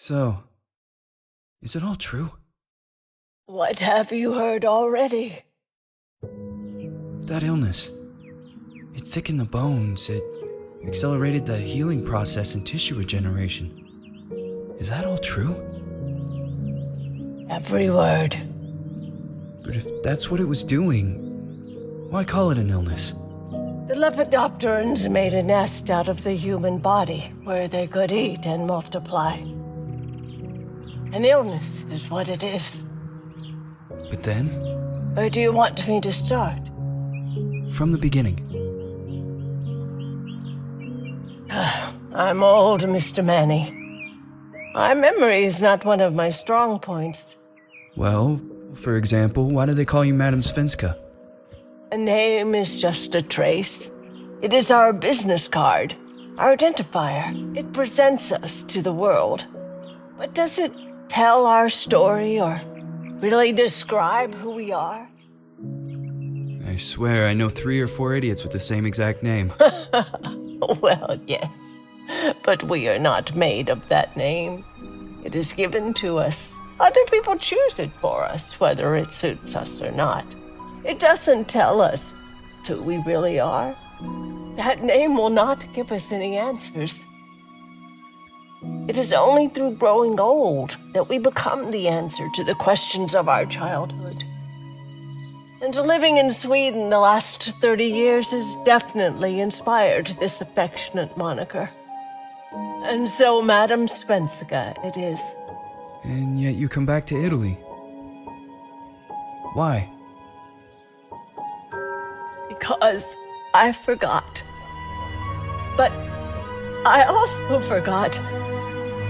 So, is it all true? What have you heard already? That illness. It thickened the bones. It accelerated the healing process and tissue regeneration. Is that all true? Every word. But if that's what it was doing, why call it an illness? The Lepidopterans made a nest out of the human body where they could eat and multiply. An illness is what it is. But then, Where do you want me to start? from the beginning. I'm old, Mr. Manny. My memory is not one of my strong points. Well, for example, why do they call you Madame Svenska? A name is just a trace. It is our business card, our identifier. It presents us to the world. But does it tell our story or really describe who we are? I swear I know 3 or 4 idiots with the same exact name. Well, yes. But we are not made of that name. It is given to us. Other people choose it for us, whether it suits us or not. It doesn't tell us who we really are. That name will not give us any answers. It is only through growing old that we become the answer to the questions of our childhood. And living in Sweden the last 30 years has definitely inspired this affectionate moniker. And so, Madame Svenska it is. And yet you come back to Italy. Why? Because I forgot. But I also forgot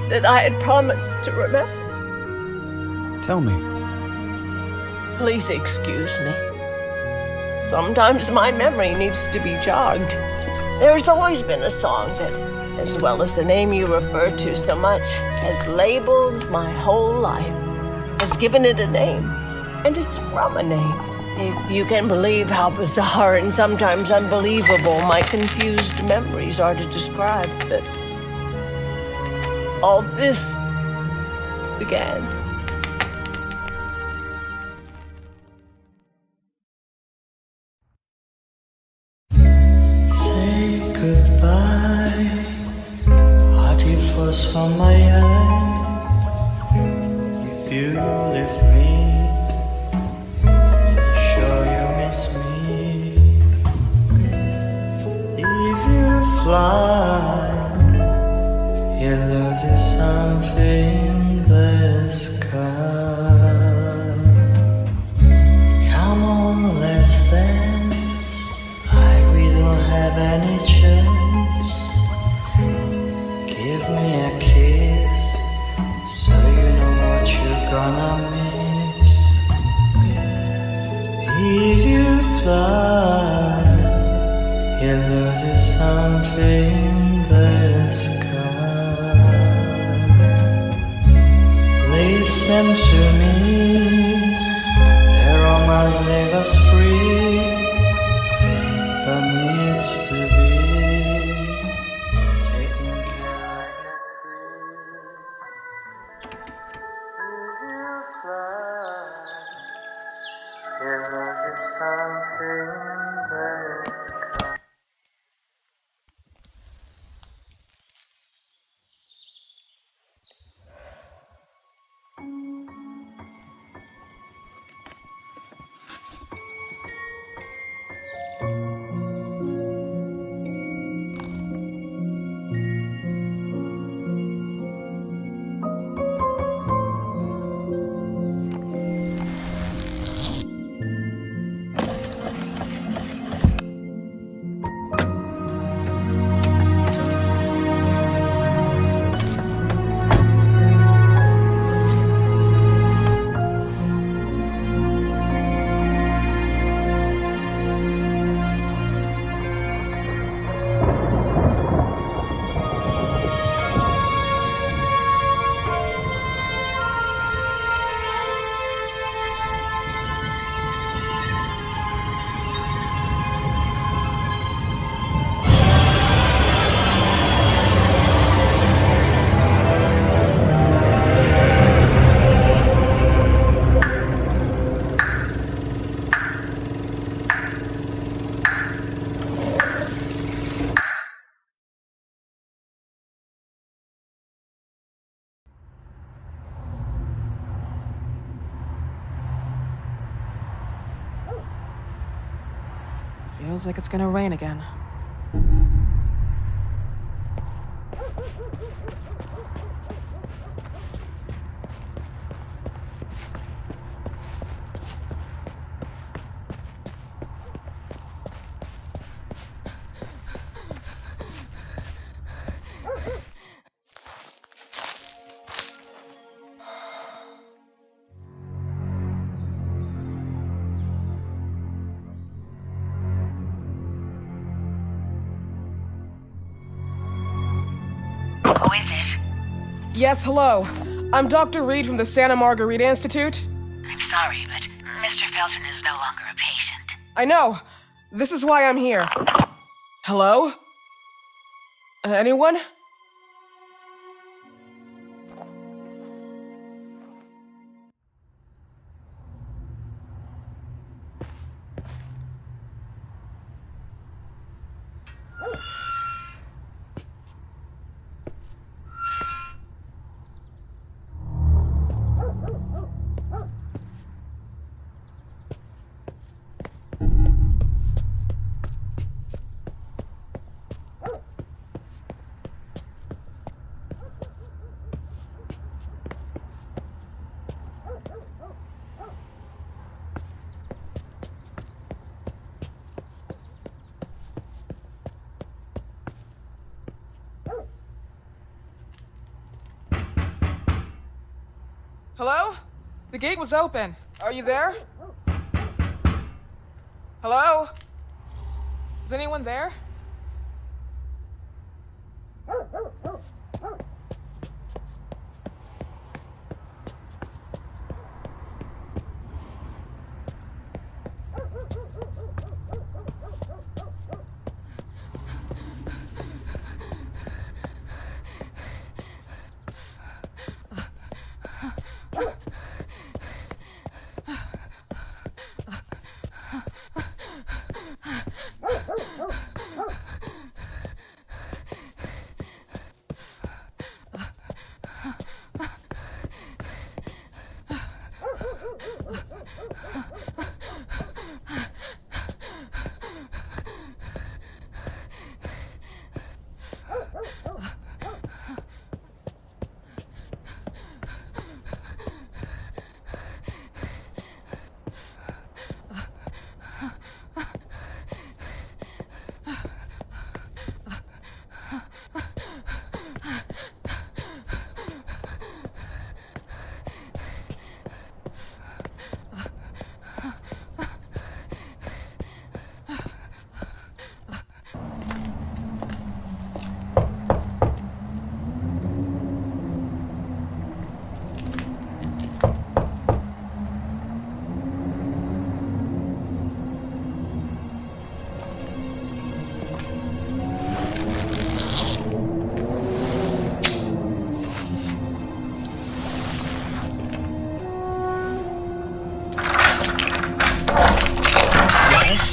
that I had promised to remember. Tell me. Please excuse me. Sometimes my memory needs to be jogged. There's always been a song that, as well as the name you refer to so much, has labeled my whole life, has given it a name, and it's from a name. If you can believe how bizarre and sometimes unbelievable my confused memories are to describe that all this began. Say goodbye, hearty frost from my eye. If you leave me, sure you miss me. If you fly, you lose something in the sky. Come on, let's dance like we don't have any chance. Give me a kiss so you know what you're gonna miss. If you fly, you lose something in the sky. Listen to me, the romance leave us free, but needs to be taken care of. If you fly, you lose something in the Feels like it's gonna rain again. Who is it? Yes, hello. I'm Dr. Reed from the Santa Margarita Institute. I'm sorry, but Mr. Felton is no longer a patient. I know. This is why I'm here. Hello? Anyone? Hello? The gate was open. Are you there? Hello? Is anyone there?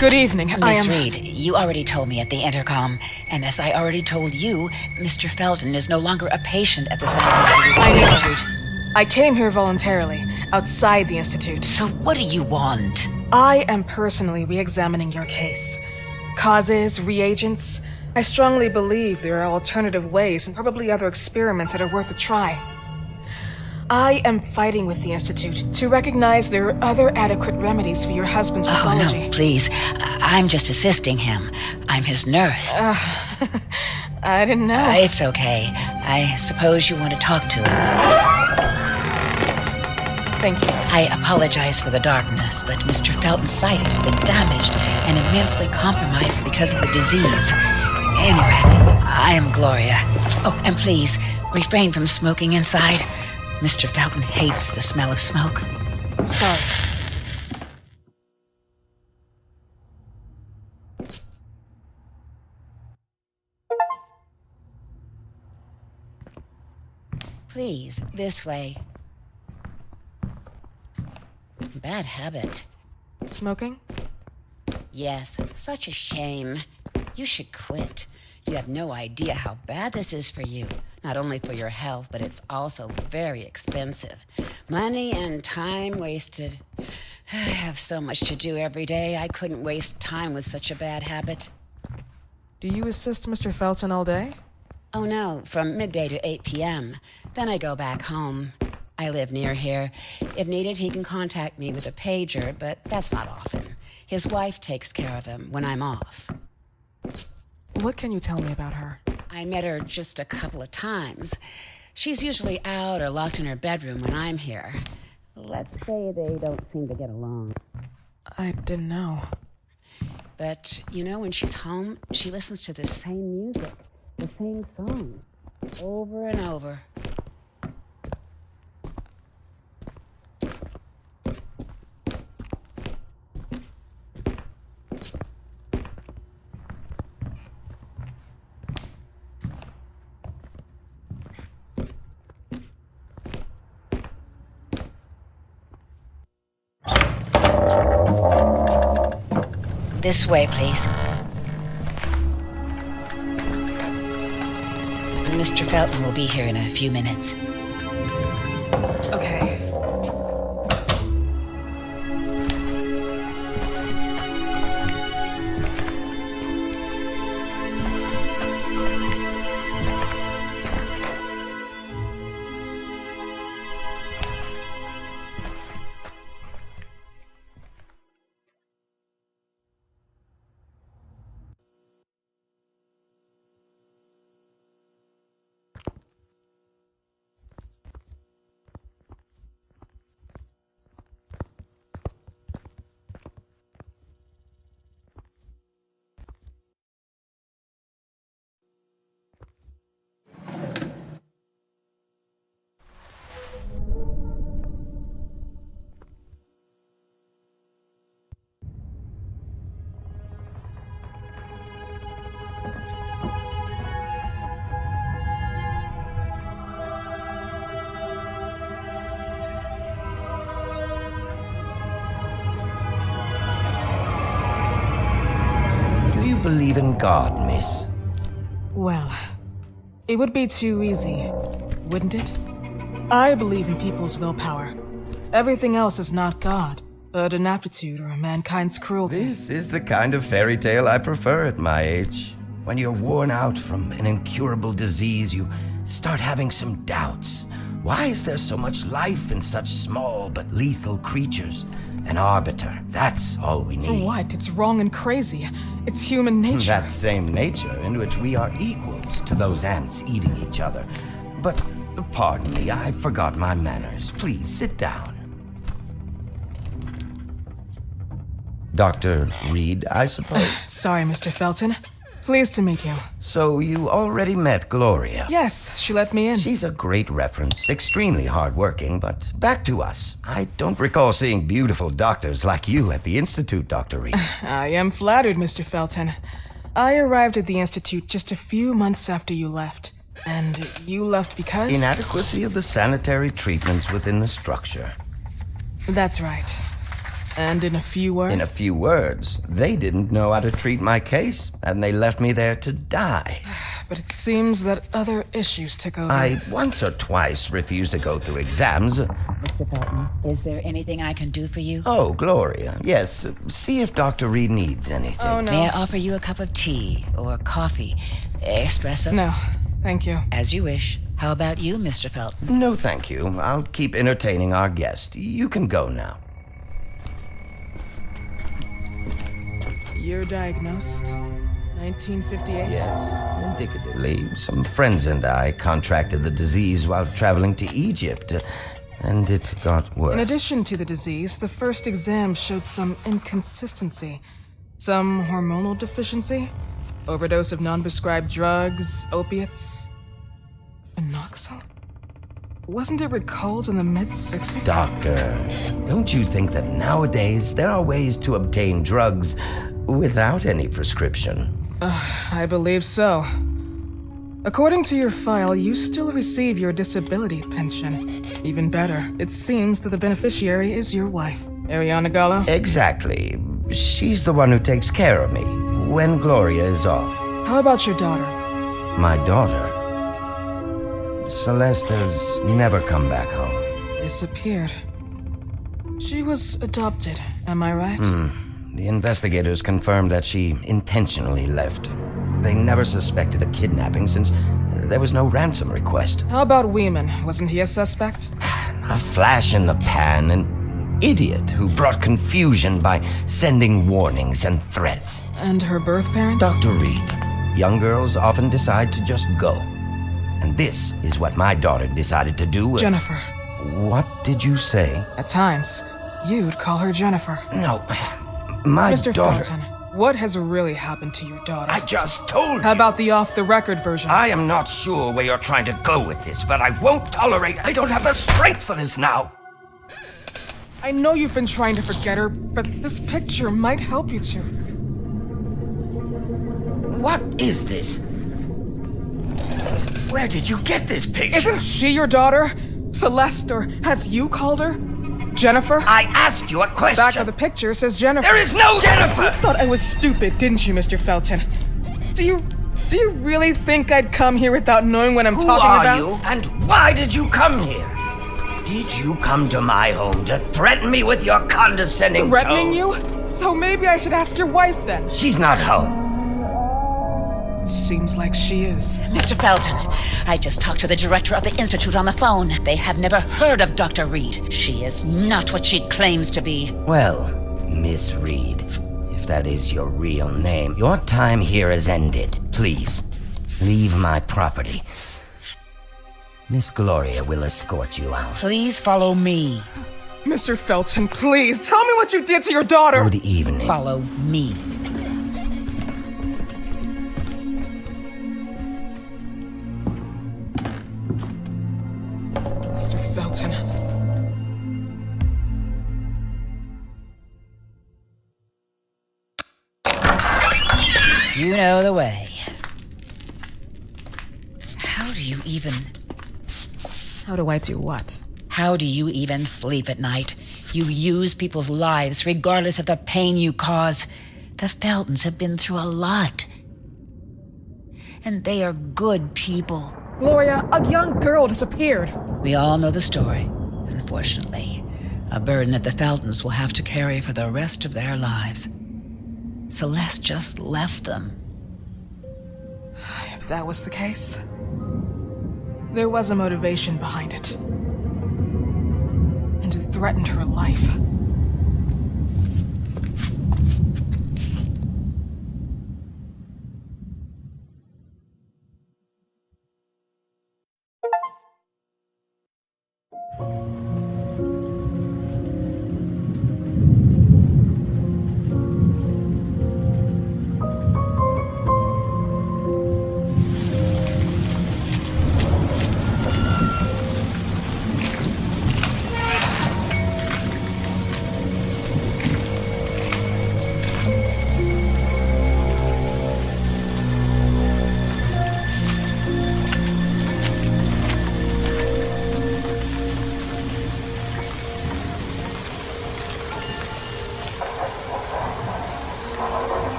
Good evening. Miss Reed, you already told me at the intercom, and as I already told you, Mr. Felton is no longer a patient at the Santa Margarita Institute. I came here voluntarily, outside the Institute. So what do you want? I am personally re-examining your case. Causes, reagents. I strongly believe there are alternative ways and probably other experiments that are worth a try. I am fighting with the Institute to recognize there are other adequate remedies for your husband's pathology. Oh, no, please. I'm just assisting him. I'm his nurse. I didn't know. It's okay. I suppose you want to talk to him. Thank you. I apologize for the darkness, but Mr. Felton's sight has been damaged and immensely compromised because of the disease. Anyway, I am Gloria. Oh, and please, refrain from smoking inside. Mr. Felton hates the smell of smoke. Sorry. Please, this way. Bad habit. Smoking? Yes, such a shame. You should quit. You have no idea how bad this is for you. Not only for your health, but it's also very expensive. Money and time wasted. I have so much to do every day. I couldn't waste time with such a bad habit. Do you assist Mr. Felton all day? Oh no, from midday to 8 p.m. Then I go back home. I live near here. If needed, he can contact me with a pager, but that's not often. His wife takes care of him when I'm off. What can you tell me about her? I met her just a couple of times. She's usually out or locked in her bedroom when I'm here. Let's say they don't seem to get along. I didn't know. But, you know, when she's home, she listens to the same music, the same song, over and over. This way, please. Mr. Felton will be here in a few minutes. Okay. Do you believe in God, miss? Well, it would be too easy, wouldn't it? I believe in people's willpower. Everything else is not God, but an aptitude or mankind's cruelty. This is the kind of fairy tale I prefer at my age. When you're worn out from an incurable disease, you start having some doubts. Why is there so much life in such small but lethal creatures? An arbiter, that's all we need. For what? It's wrong and crazy. It's human nature. That same nature in which we are equals to those ants eating each other. But, pardon me, I forgot my manners. Please, sit down. Dr. Reed, I suppose? Sorry, Mr. Felton. Pleased to meet you. So you already met Gloria? Yes, she let me in. She's a great reference, extremely hardworking, but back to us. I don't recall seeing beautiful doctors like you at the Institute, Dr. Reed. I am flattered, Mr. Felton. I arrived at the Institute just a few months after you left. And you left because? Inadequacy of the sanitary treatments within the structure. That's right. And in a few words? In a few words, they didn't know how to treat my case, and they left me there to die. But it seems that other issues took over. I once or twice refused to go through exams. Mr. Felton, is there anything I can do for you? Oh, Gloria, yes. See if Dr. Reed needs anything. Oh, no. May I offer you a cup of tea or coffee? Espresso? No, thank you. As you wish. How about you, Mr. Felton? No, thank you. I'll keep entertaining our guest. You can go now. You're diagnosed? 1958? Yes, indicatively. Some friends and I contracted the disease while traveling to Egypt, and it got worse. In addition to the disease, the first exam showed some inconsistency. Some hormonal deficiency? Overdose of non-prescribed drugs, opiates? Phenoxyl? Wasn't it recalled in the mid-60s? Doctor, don't you think that nowadays there are ways to obtain drugs without any prescription? I believe so. According to your file, you still receive your disability pension. Even better, it seems that the beneficiary is your wife, Ariana Gallo. Exactly. She's the one who takes care of me when Gloria is off. How about your daughter? My daughter, Celeste, has never come back home. Disappeared. She was adopted, am I right? The investigators confirmed that she intentionally left. They never suspected a kidnapping since there was no ransom request. How about Weeman? Wasn't he a suspect? A flash in the pan, an idiot who brought confusion by sending warnings and threats. And her birth parents? Dr. Reed, young girls often decide to just go. And this is what my daughter decided to do. Jennifer. What did you say? At times, you'd call her Jennifer. No, my Mr. daughter... Felton, what has really happened to your daughter? I just told How you. about the off-the-record version? I am not sure where you're trying to go with this, but I won't tolerate... I don't have the strength for this now. I know you've been trying to forget her, but this picture might help you to. What is this? Where did you get this picture? Isn't she your daughter? Celeste, or has you called her? Jennifer? I asked you a question. Back of the picture says Jennifer. There is no Jennifer! You thought I was stupid, didn't you, Mr. Felton? Do you really think I'd come here without knowing what I'm talking about? Who are you, and why did you come here? Did you come to my home to threaten me with your condescending Threatening tone? you? So maybe I should ask your wife then. She's not home. Seems like she is. Mr. Felton, I just talked to the director of the Institute on the phone. They have never heard of Dr. Reed. She is not what she claims to be. Well, Miss Reed, if that is your real name, your time here has ended. Please, leave my property. Miss Gloria will escort you out. Please follow me. Mr. Felton, please, tell me what you did to your daughter! Good evening. Follow me. Mr. Felton. You know the way. How do you even... How do I do what? How do you even sleep at night? You use people's lives regardless of the pain you cause. The Feltons have been through a lot. And they are good people. Gloria, a young girl disappeared. We all know the story, unfortunately. A burden that the Feltons will have to carry for the rest of their lives. Celeste just left them. If that was the case, there was a motivation behind it. And it threatened her life.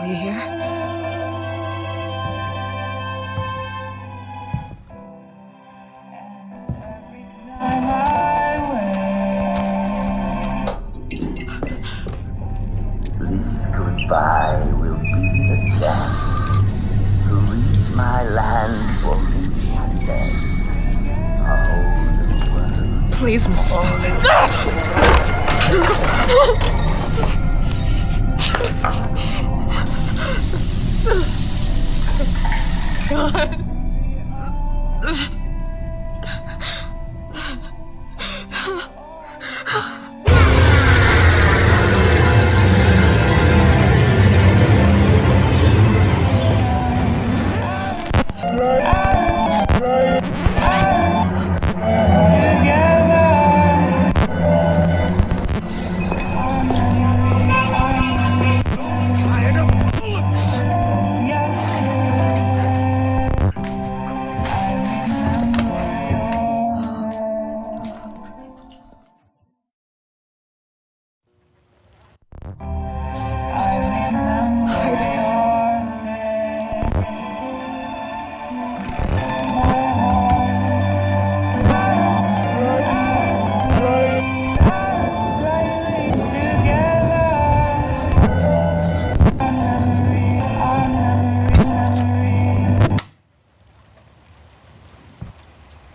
Are you here? This goodbye will be the chance to reach my land for me and then hold the world. Please, Mrs. Felton.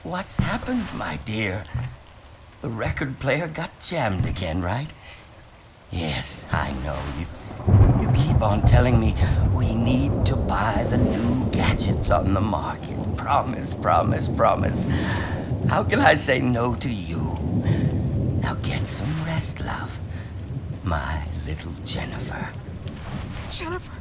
What happened, my dear? The record player got jammed again, right? Yes, I know. You keep on telling me we need to buy the new gadgets on the market. Promise, promise, promise. How can I say no to you? Now get some rest, love. My little Jennifer. Jennifer.